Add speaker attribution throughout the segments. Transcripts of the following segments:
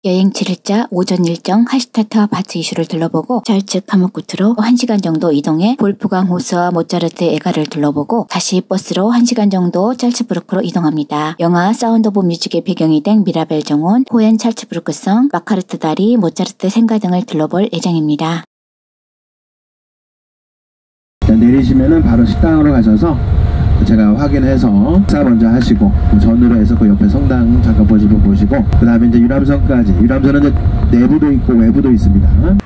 Speaker 1: 여행 7일자 오전 일정 할슈타트와 바트 이슈를 둘러보고 찰츠 카모쿠트로 1시간 정도 이동해 볼프강 호수와 모차르트 애가를 둘러보고 다시 버스로 1시간 정도 찰츠부르크로 이동합니다. 영화 사운드 오브 뮤직의 배경이 된 미라벨 정원, 호엔 찰츠부르크성, 마카르트 다리, 모차르트 생가 등을 둘러볼 예정입니다.
Speaker 2: 내리시면은 바로 식당으로 가셔서 제가 확인해서 식사 먼저 하시고 전으로 해서 그 옆에 성당 잠깐 보시고 그 다음에 이제 유람선까지. 유람선은 이제 내부도 있고 외부도 있습니다.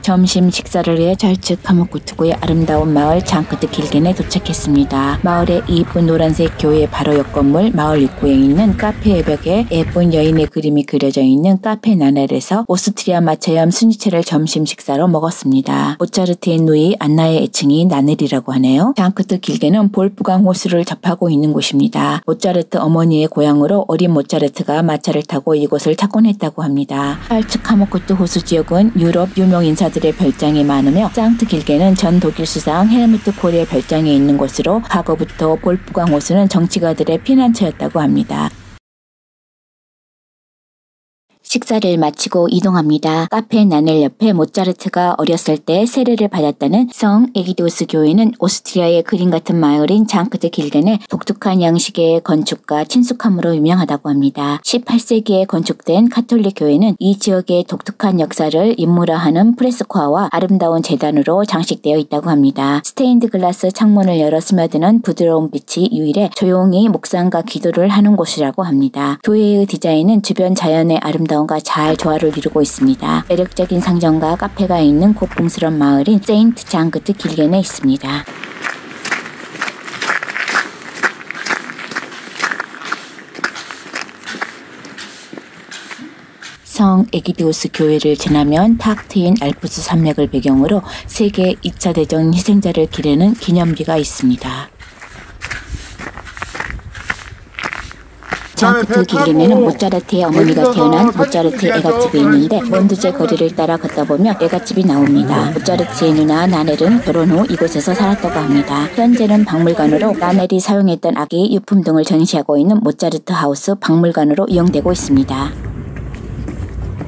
Speaker 1: 점심 식사를 위해 찰츠 카모쿠트구의 아름다운 마을 장크트 길겐에 도착했습니다. 마을의 이쁜 노란색 교회 바로 옆 건물 마을 입구에 있는 카페의 벽에 예쁜 여인의 그림이 그려져 있는 카페 나넬에서 오스트리아 마차염 순위채를 점심 식사로 먹었습니다. 모차르트의 누이 안나의 애칭이 나넬이라고 하네요. 장크트 길겐은 볼프강 호수를 접하고 있는 곳입니다. 모차르트 어머니의 고향으로 어린 모차르트가 마차를 타고 이곳을 착혼했다고 합니다. 찰츠 카모쿠트 호수 지역은 유럽 유명 인사 들의 별장이 많으며 장크트 길겐은 전 독일 수상 헬무트 콜의 별장에 있는 곳으로 과거부터 볼프강 호수는 정치가들의 피난처였다고 합니다. 식사를 마치고 이동합니다. 카페 나넬 옆에 모차르트가 어렸을 때 세례를 받았다는 성 에기도스 교회는 오스트리아의 그림 같은 마을인 장크트 길겐의 독특한 양식의 건축과 친숙함으로 유명하다고 합니다. 18세기에 건축된 카톨릭 교회는 이 지역의 독특한 역사를 인물화하는 프레스코화와 아름다운 제단으로 장식되어 있다고 합니다. 스테인드 글라스 창문을 열어 스며드는 부드러운 빛이 유일해 조용히 묵상과 기도를 하는 곳이라고 합니다. 교회의 디자인은 주변 자연의 아름다운 잘 조화를 이루고 있습니다. 매력적인 상점과 카페가 있는 고풍스러운 마을인 세인트 장크트 길겐에 있습니다. 성 에기디오스 교회를 지나면 탁 트인 알프스 산맥을 배경으로 세계 2차 대전 희생자를 기리는 기념비가 있습니다. 장크트 길겐에는 모차르트의 어머니가 태어난 모차르트 애갓집이 있는데 먼두제 거리를 따라 걷다 보면 애갓집이 나옵니다. 모차르트의 누나 나넬은 결혼 후 이곳에서 살았다고 합니다. 현재는 박물관으로 나넬이 사용했던 악기, 유품 등을 전시하고 있는 모차르트 하우스 박물관으로 이용되고 있습니다.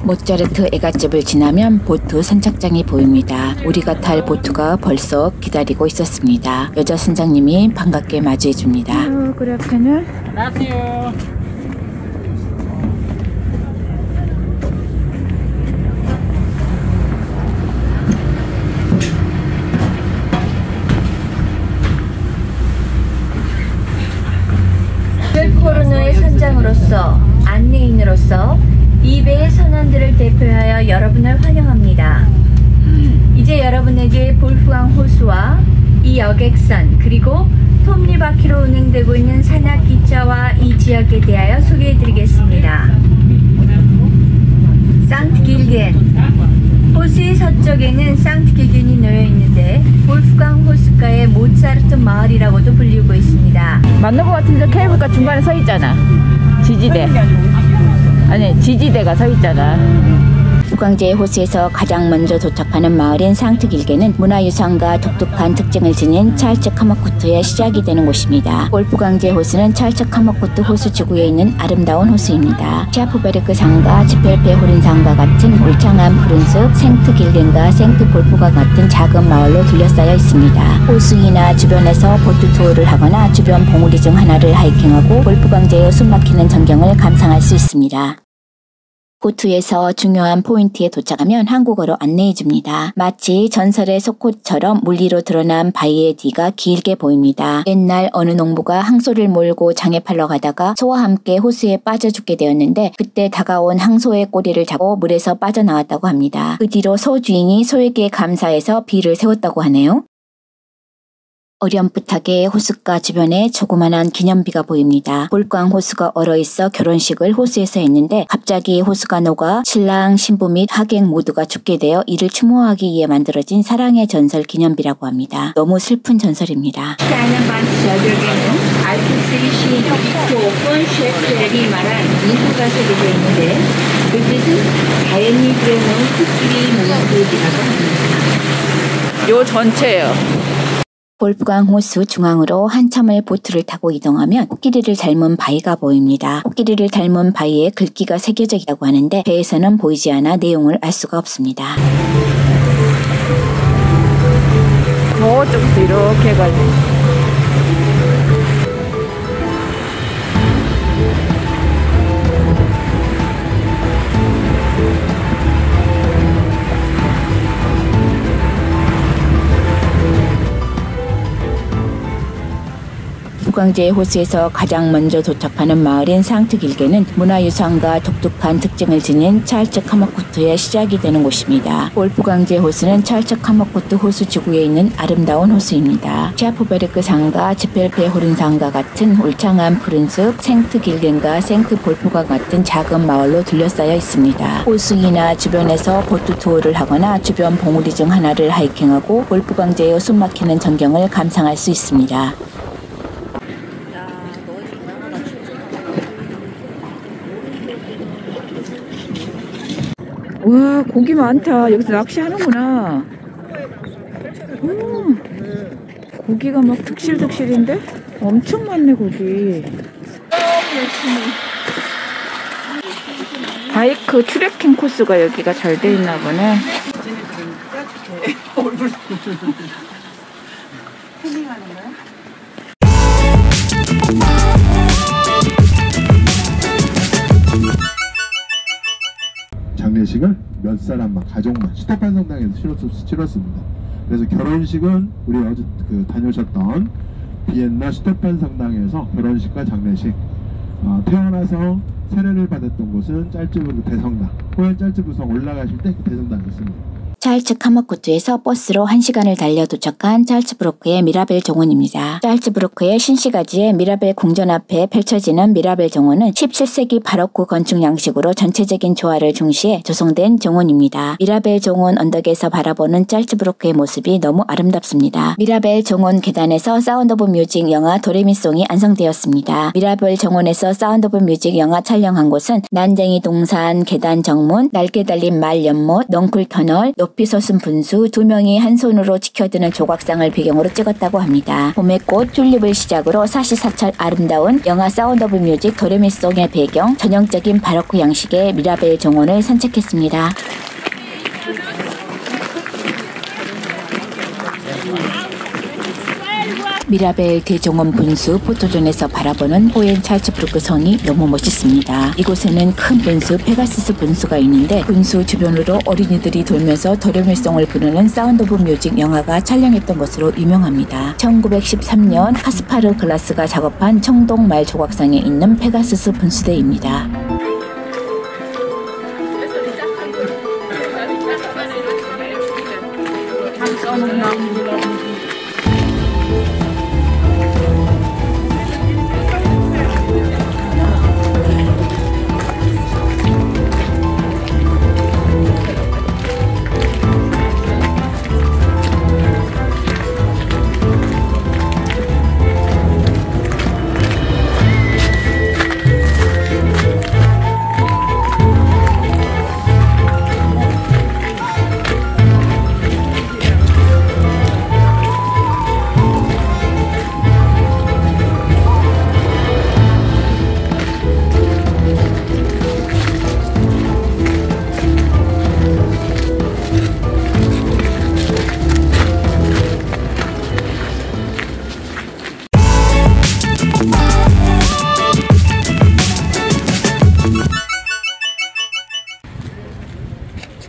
Speaker 1: 모차르트 애갓집을 지나면 보트 선착장이 보입니다. 우리가 탈 보트가 벌써 기다리고 있었습니다. 여자 선장님이 반갑게 맞이해줍니다.
Speaker 3: 그렇군요. 안녕하세요.
Speaker 4: 코로나의 선장으로서 안내인으로서 이 배의 선원들을 대표하여 여러분을 환영합니다. 이제 여러분에게 볼프강 호수와 이 여객선 그리고 톱니바퀴로 운행되고 있는 산악 기차와 이 지역에 대하여 소개해드리겠습니다. 상트 길겐 호수의 서쪽에는 상트 길겐이 놓여 있는데 볼프강 호수가의 모차르트 마을이라고도 불리고 있습니다.
Speaker 3: 맞는 것 같은데 케이블카 중간에 서 있잖아. 지지대. 아니 지지대가 서 있잖아.
Speaker 1: 수강제의 호수에서 가장 먼저 도착하는 마을인 상트 길겐은 문화유산과 독특한 특징을 지닌 찰츠 카모쿠트의 시작이 되는 곳입니다. 볼프강제 호수는 찰츠 카모쿠트 호수 지구에 있는 아름다운 호수입니다. 샤프베르크 산과 지펠페 호른산과 같은 울창한 푸른 숲, 생트 길겐과 생트 볼프가 같은 작은 마을로 둘러싸여 있습니다. 호수이나 주변에서 보트 투어를 하거나 주변 봉우리 중 하나를 하이킹하고 볼프강제의 숨막히는 전경을 감상할 수 있습니다. 보트에서 중요한 포인트에 도착하면 한국어로 안내해줍니다. 마치 전설의 속옷처럼 물리로 드러난 바위의 뒤가 길게 보입니다. 옛날 어느 농부가 항소를 몰고 장에 팔러 가다가 소와 함께 호수에 빠져 죽게 되었는데 그때 다가온 항소의 꼬리를 잡고 물에서 빠져나왔다고 합니다. 그 뒤로 소 주인이 소에게 감사해서 비를 세웠다고 하네요. 어렴풋하게 호숫가 주변에 조그만한 기념비가 보입니다. 볼프강 호수가 얼어있어 결혼식을 호수에서 했는데 갑자기 호수가 녹아 신랑, 신부 및 하객 모두가 죽게 되어 이를 추모하기 위해 만들어진 사랑의 전설 기념비라고 합니다. 너무 슬픈 전설입니다.
Speaker 4: 다이너반 저벽에는 알프스의 시인 빅토 폰 셰프렐이 말한 인구가 새겨져 있는데 그 뜻은 자연이 그려놓은 코끼리 모양들이라고 합니다.
Speaker 3: 요 전체예요.
Speaker 1: 볼프강 호수 중앙으로 한참을 보트를 타고 이동하면 코끼리를 닮은 바위가 보입니다. 코끼리를 닮은 바위에 글귀가 새겨져 있다고 하는데 배에서는 보이지 않아 내용을 알 수가 없습니다.
Speaker 3: 저쪽부터 이렇게 해가지고
Speaker 1: 북광제 호수에서 가장 먼저 도착하는 마을인 상트길게는 문화유산과 독특한 특징을 지닌 찰츠 카마쿠트의 시작이 되는 곳입니다. 볼프강제 호수는 찰츠 카마쿠트 호수 지구에 있는 아름다운 호수입니다. 샤프베르크 산과 지펠페호른 산과 같은 울창한 푸른 숲, 생트길겐과 생트볼프강 같은 작은 마을로 둘러싸여 있습니다. 호수이나 주변에서 보트 투어를 하거나 주변 봉우리 중 하나를 하이킹하고 볼프강제의 숨막히는 전경을 감상할 수 있습니다.
Speaker 3: 와, 고기 많다. 여기서 낚시하는구나. 고기가 막 득실득실인데? 엄청 많네, 고기. 바이크 트레킹 코스가 여기가 잘 돼 있나 보네.
Speaker 2: 장례식을 몇 사람만, 가족만 슈테판 성당에서 치렀습니다. 그래서 결혼식은 우리 어제 다녀오셨던 비엔나 슈테판 성당에서 결혼식과 장례식, 태어나서 세례를 받았던 곳은 짤츠부르크 대성당, 호연 짤츠부성 올라가실 때 그 대성당이 있습니다.
Speaker 1: 찰츠 카마쿠트에서 버스로 1시간을 달려 도착한 짤츠부르크의 미라벨 정원입니다. 짤츠부르크의 신시가지의 미라벨 궁전 앞에 펼쳐지는 미라벨 정원은 17세기 바로크 건축 양식으로 전체적인 조화를 중시해 조성된 정원입니다. 미라벨 정원 언덕에서 바라보는 짤츠부르크의 모습이 너무 아름답습니다. 미라벨 정원 계단에서 사운드 오브 뮤직 영화 도레미송이 안성되었습니다. 미라벨 정원에서 사운드 오브 뮤직 영화 촬영한 곳은 난쟁이 동산, 계단 정문, 날개 달린 말 연못, 넝쿨 터널, 높이 솟은 분수, 두 명이 한 손으로 지켜드는 조각상을 배경으로 찍었다고 합니다. 봄의 꽃 튤립을 시작으로 사시사철 아름다운 영화 사운드 오브 뮤직 도레미송의 배경, 전형적인 바로크 양식의 미라벨 정원을 산책했습니다. 미라벨 대정원 분수 포토존에서 바라보는 호엔 찰츠부르크 성이 너무 멋있습니다. 이곳에는 큰 분수 페가수스 분수가 있는데 분수 주변으로 어린이들이 돌면서 도레미송을 부르는 사운드 오브 뮤직 영화가 촬영했던 것으로 유명합니다. 1913년 카스파르 글라스가 작업한 청동말 조각상에 있는 페가수스 분수대입니다.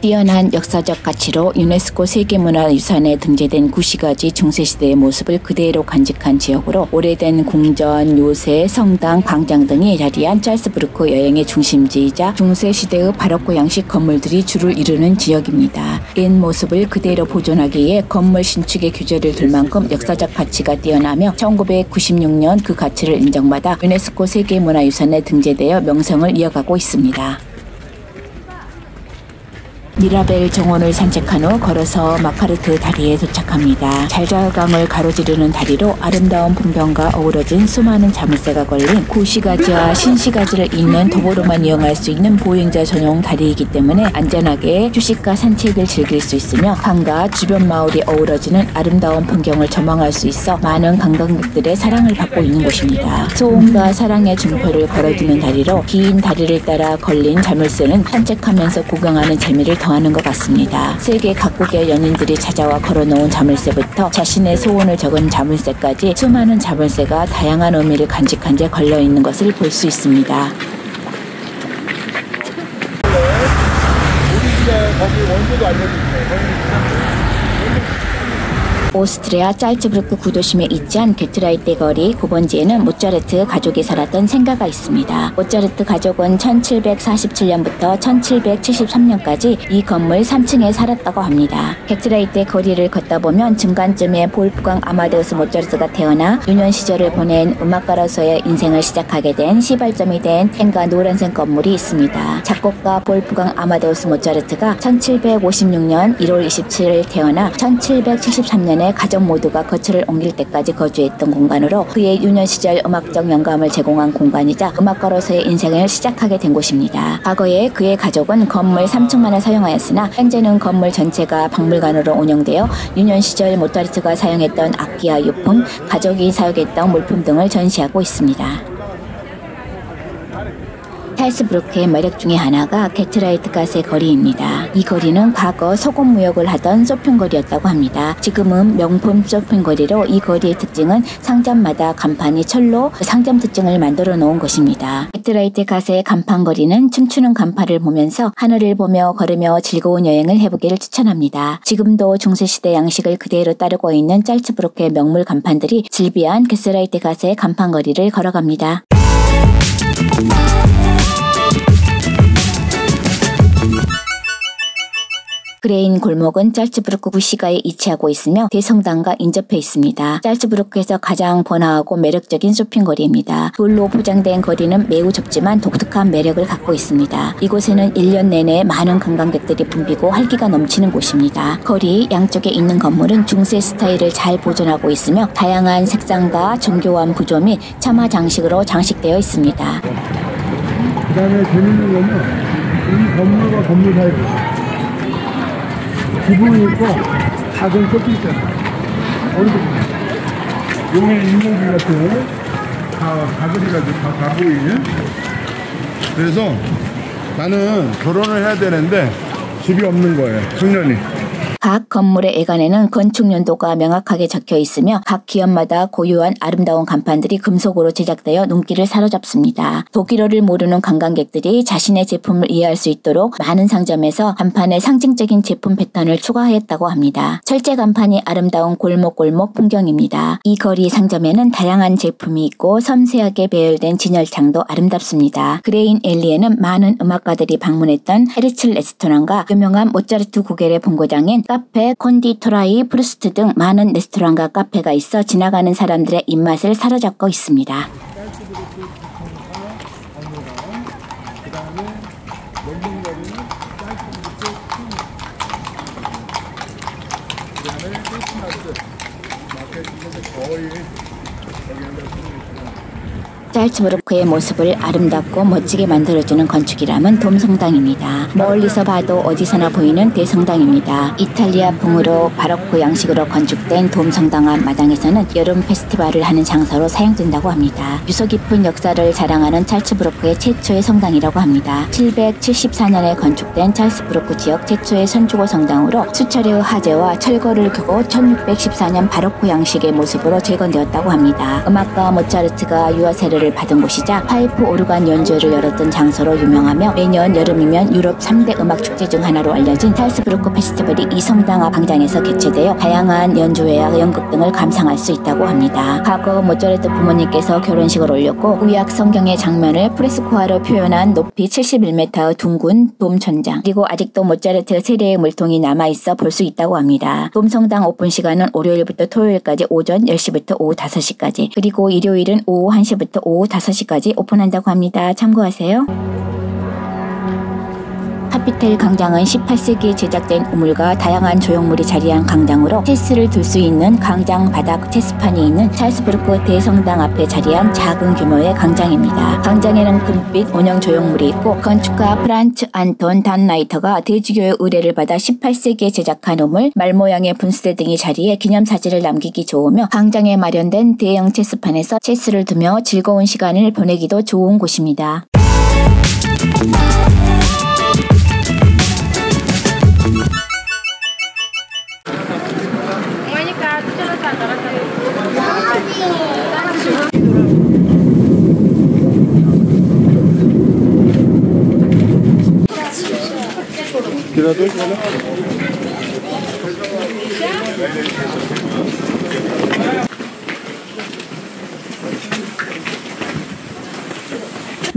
Speaker 1: 뛰어난 역사적 가치로 유네스코 세계문화유산에 등재된 구시가지 중세시대의 모습을 그대로 간직한 지역으로 오래된 궁전, 요새, 성당, 광장 등이 자리한 짤츠부르크 여행의 중심지이자 중세시대의 바로크 양식 건물들이 줄을 이루는 지역입니다. 옛 모습을 그대로 보존하기 위해 건물 신축의 규제를 둘 만큼 역사적 가치가 뛰어나며 1996년 그 가치를 인정받아 유네스코 세계문화유산에 등재되어 명성을 이어가고 있습니다. 미라벨 정원을 산책한 후 걸어서 마카르트 다리에 도착합니다. 잘잘강을 가로지르는 다리로 아름다운 풍경과 어우러진 수많은 자물쇠가 걸린 구시가지와 신시가지를 잇는 도보로만 이용할 수 있는 보행자 전용 다리이기 때문에 안전하게 휴식과 산책을 즐길 수 있으며 강과 주변 마을이 어우러지는 아름다운 풍경을 전망할 수 있어 많은 관광객들의 사랑을 받고 있는 곳입니다. 소원과 사랑의 증표를 걸어두는 다리로 긴 다리를 따라 걸린 자물쇠는 산책하면서 구경하는 재미를 더하는 것 같습니다. 세계 각국의 연인들이 찾아와 걸어놓은 자물쇠부터 자신의 소원을 적은 자물쇠까지 수많은 자물쇠가 다양한 의미를 간직한 채 걸려있는 것을 볼 수 있습니다.
Speaker 2: 거기 원소도 알려주세요.
Speaker 1: 오스트리아 짤츠부르크 구도심에 위치한 게트라이테 거리 9번지에는 모차르트 가족이 살았던 생가가 있습니다. 모차르트 가족은 1747년부터 1773년까지 이 건물 3층에 살았다고 합니다. 게트라이테 거리를 걷다 보면 중간쯤에 볼프강 아마데우스 모차르트가 태어나 유년 시절을 보낸 음악가로서의 인생을 시작하게 된 시발점이 된 생가 노란색 건물이 있습니다. 작곡가 볼프강 아마데우스 모차르트가 1756년 1월 27일 태어나 1773년에 가족 모두가 거처를 옮길 때까지 거주했던 공간으로 그의 유년 시절 음악적 영감을 제공한 공간이자 음악가로서의 인생을 시작하게 된 곳입니다. 과거에 그의 가족은 건물 3층만을 사용하였으나 현재는 건물 전체가 박물관으로 운영되어 유년 시절 모차르트가 사용했던 악기와 유품, 가족이 사용했던 물품 등을 전시하고 있습니다. 찰츠부르크의 매력 중에 하나가 게트라이트가세 거리입니다. 이 거리는 과거 소금 무역을 하던 쇼핑거리였다고 합니다. 지금은 명품 쇼핑거리로 이 거리의 특징은 상점마다 간판이 철로 상점 특징을 만들어 놓은 것입니다. 게트라이트가세의 간판거리는 춤추는 간판을 보면서 하늘을 보며 걸으며 즐거운 여행을 해보기를 추천합니다. 지금도 중세시대 양식을 그대로 따르고 있는 짤츠부르크의 명물 간판들이 즐비한 게트라이트가세의 간판거리를 걸어갑니다. 그레인 골목은 짤츠부르크 구시가에 위치하고 있으며 대성당과 인접해 있습니다. 짤츠부르크에서 가장 번화하고 매력적인 쇼핑거리입니다. 돌로 포장된 거리는 매우 좁지만 독특한 매력을 갖고 있습니다. 이곳에는 1년 내내 많은 관광객들이 붐비고 활기가 넘치는 곳입니다. 거리 양쪽에 있는 건물은 중세 스타일을 잘 보존하고 있으며 다양한 색상과 정교한 구조 및 차마 장식으로 장식되어 있습니다.
Speaker 2: 그 다음에 재밌는 거는 이 건물과 건물 사이 지붕이 있고 작은 쇼핑센터 어느 정도 용의 인공비 같은 다 가글이가지고 다 보이는. 그래서 나는 결혼을 해야 되는데 집이 없는 거예요. 청년이.
Speaker 1: 각 건물의 외관에는 건축 연도가 명확하게 적혀 있으며 각 기업마다 고유한 아름다운 간판들이 금속으로 제작되어 눈길을 사로잡습니다. 독일어를 모르는 관광객들이 자신의 제품을 이해할 수 있도록 많은 상점에서 간판에 상징적인 제품 패턴을 추가하였다고 합니다. 철제 간판이 아름다운 골목골목 풍경입니다. 이 거리 상점에는 다양한 제품이 있고 섬세하게 배열된 진열창도 아름답습니다. 그레인 앨리에는 많은 음악가들이 방문했던 헤르츠 레스토랑과 유명한 모차르트 구겔의 본고장인 카페, 콘디토라이, 프루스트 등 많은 레스토랑과 카페가 있어 지나가는 사람들의 입맛을 사로잡고 있습니다. 짤츠부르크의 모습을 아름답고 멋지게 만들어주는 건축이라면 돔성당입니다. 멀리서 봐도 어디서나 보이는 대성당입니다. 이탈리아 풍으로 바로크 양식으로 건축된 돔성당 앞 마당에서는 여름 페스티벌을 하는 장소로 사용된다고 합니다. 유서 깊은 역사를 자랑하는 짤츠부르크의 최초의 성당이라고 합니다. 774년에 건축된 짤츠부르크 지역 최초의 선주고 성당으로 수차례의 화재와 철거를 겪고 1614년 바로크 양식의 모습으로 재건되었다고 합니다. 음악가 모차르트가 유아 세례를 받은 곳이자 파이프 오르간 연주회를 열었던 장소로 유명하며 매년 여름이면 유럽 3대 음악 축제 중 하나로 알려진 짤츠부르크 페스티벌이 이 성당 앞 광장에서 개최되어 다양한 연주회와 연극 등을 감상할 수 있다고 합니다. 과거 모차르트 부모님께서 결혼식을 올렸고 구약 성경의 장면을 프레스코화로 표현한 높이 71m의 둥근 돔 천장, 그리고 아직도 모차르트 세례의 물통이 남아있어 볼 수 있다고 합니다. 돔성당 오픈 시간은 월요일부터 토요일까지 오전 10시부터 오후 5시까지, 그리고 일요일은 오후 1시부터 오후 5시까지 오픈한다고 합니다. 참고하세요. 카피텔 광장은 18세기에 제작된 우물과 다양한 조형물이 자리한 광장으로 체스를 둘 수 있는 광장 바닥 체스판이 있는 찰스부르크 대성당 앞에 자리한 작은 규모의 광장입니다. 광장에는 금빛 원형 조형물이 있고 건축가 프란츠 안톤 단라이터가 대주교의 의뢰를 받아 18세기에 제작한 우물, 말 모양의 분수대 등이 자리에 기념사진을 남기기 좋으며 광장에 마련된 대형 체스판에서 체스를 두며 즐거운 시간을 보내기도 좋은 곳입니다.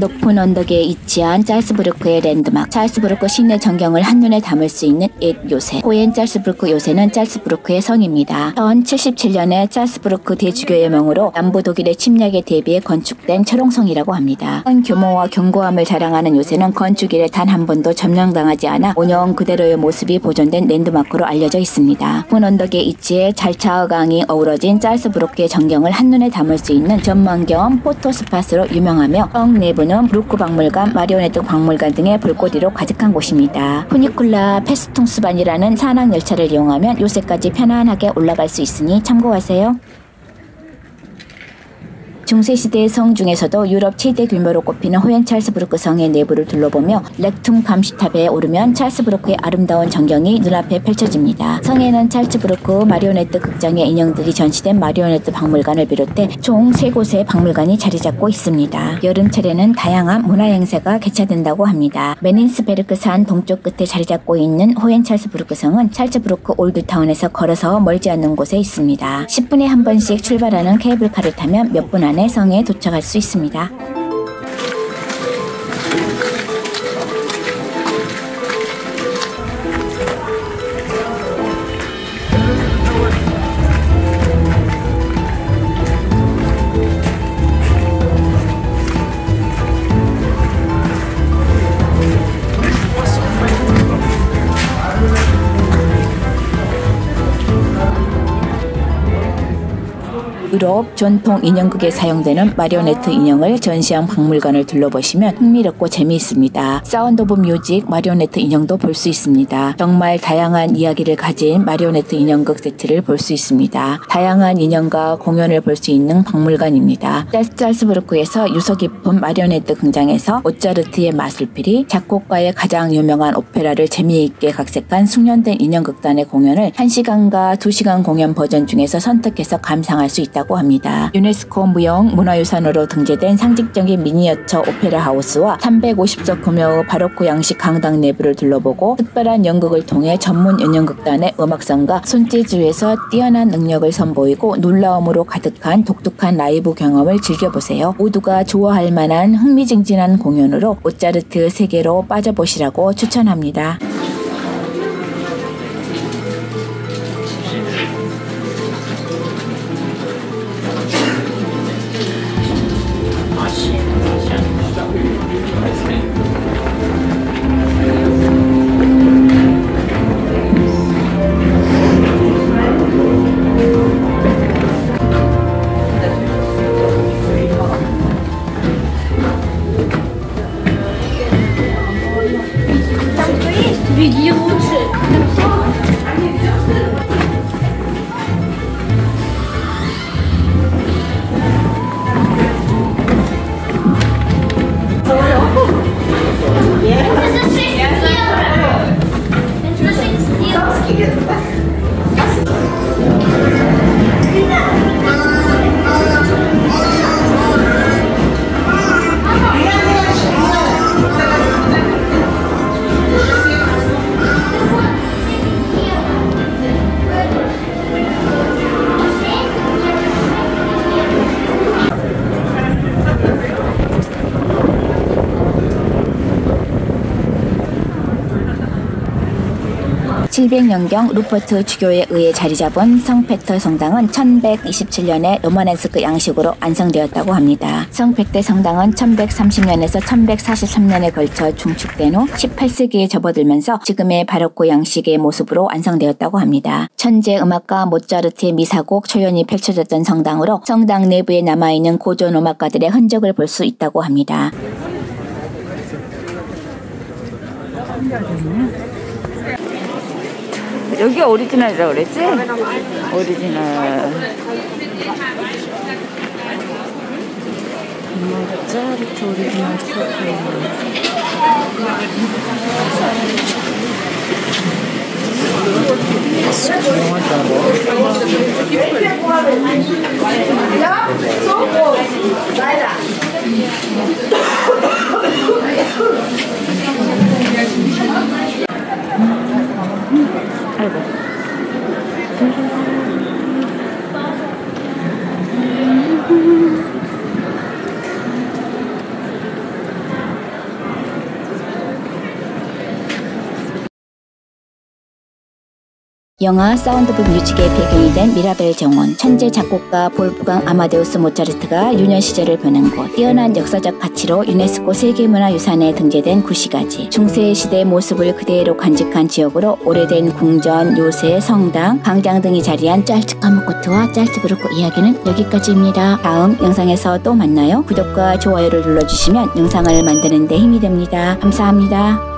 Speaker 1: 높은 언덕에 위치한 짤스부르크의 랜드마크, 짤스부르크 시내 전경을 한눈에 담을 수 있는 옛 요새, 호엔 짤스부르크 요새는 짤스부르크의 성입니다. 1077년에 짤스부르크 대주교의 명으로 남부 독일의 침략에 대비해 건축된 철옹성이라고 합니다. 큰 규모와 견고함을 자랑하는 요새는 건축 이래 단 한 번도 점령당하지 않아 5년 그대로의 모습이 보존된 랜드마크로 알려져 있습니다. 높은 언덕에 위치해 잘차어 강이 어우러진 짤스부르크의 전경을 한눈에 담을 수 있는 전망 겸 포토스팟으로 유명하며 성 내부는 부르크 박물관, 마리오네트 박물관 등의 볼거리로 가득한 곳입니다. 푸니쿨라 페스퉁스반이라는 산악 열차를 이용하면 요새까지 편안하게 올라갈 수 있으니 참고하세요. 중세시대의 성 중에서도 유럽 최대 규모로 꼽히는 호엔 찰스부르크 성의 내부를 둘러보며 렉퉁 감시탑에 오르면 찰스부르크의 아름다운 전경이 눈앞에 펼쳐집니다. 성에는 찰스부르크 마리오네트 극장의 인형들이 전시된 마리오네트 박물관을 비롯해 총 3곳의 박물관이 자리 잡고 있습니다. 여름철에는 다양한 문화행사가 개최된다고 합니다. 메닌스베르크 산 동쪽 끝에 자리 잡고 있는 호엔 찰스부르크 성은 찰스부르크 올드타운에서 걸어서 멀지 않는 곳에 있습니다. 10분에 한 번씩 출발하는 케이블카를 타면 몇 분 안에 성에 도착할 수 있습니다. 유럽 전통 인형극에 사용되는 마리오네트 인형을 전시한 박물관을 둘러보시면 흥미롭고 재미있습니다. 사운드 오브 뮤직 마리오네트 인형도 볼 수 있습니다. 정말 다양한 이야기를 가진 마리오네트 인형극 세트를 볼 수 있습니다. 다양한 인형과 공연을 볼 수 있는 박물관입니다. 짤스부르크에서 유서 깊은 마리오네트 극장에서 모차르트의 마술피리, 작곡가의 가장 유명한 오페라를 재미있게 각색한 숙련된 인형극단의 공연을 1시간과 2시간 공연 버전 중에서 선택해서 감상할 수 있다고 합니다. 유네스코 무형 문화유산으로 등재된 상징적인 미니어처 오페라 하우스와 350석 규모의 바로크 양식 강당 내부를 둘러보고 특별한 연극을 통해 전문 연극단의 음악성과 손재주에서 뛰어난 능력을 선보이고 놀라움으로 가득한 독특한 라이브 경험을 즐겨보세요. 모두가 좋아할 만한 흥미진진한 공연으로 모차르트 세계로 빠져보시라고 추천합니다. 700년경 루퍼트 주교에 의해 자리잡은 성페터 성당은 1127년에 로마네스크 양식으로 완성되었다고 합니다. 성페터 성당은 1130년에서 1143년에 걸쳐 중축된 후 18세기에 접어들면서 지금의 바로크 양식의 모습으로 완성되었다고 합니다. 천재 음악가 모차르트의 미사곡 초연이 펼쳐졌던 성당으로 성당 내부에 남아있는 고전 음악가들의 흔적을 볼 수 있다고 합니다.
Speaker 3: 여기가 오리지널이라고 그랬지? 오리지널. 모차르트 오리지널
Speaker 1: 영화 사운드 오브 뮤직의 배경이 된 미라벨 정원, 천재 작곡가 볼프강 아마데우스 모차르트가 유년 시절을 보낸 곳, 뛰어난 역사적 가치로 유네스코 세계문화유산에 등재된 구시가지, 중세시대의 모습을 그대로 간직한 지역으로 오래된 궁전, 요새, 성당, 광장 등이 자리한 짤츠카모코트와 짤츠부르크 이야기는 여기까지입니다. 다음 영상에서 또 만나요. 구독과 좋아요를 눌러주시면 영상을 만드는 데 힘이 됩니다. 감사합니다.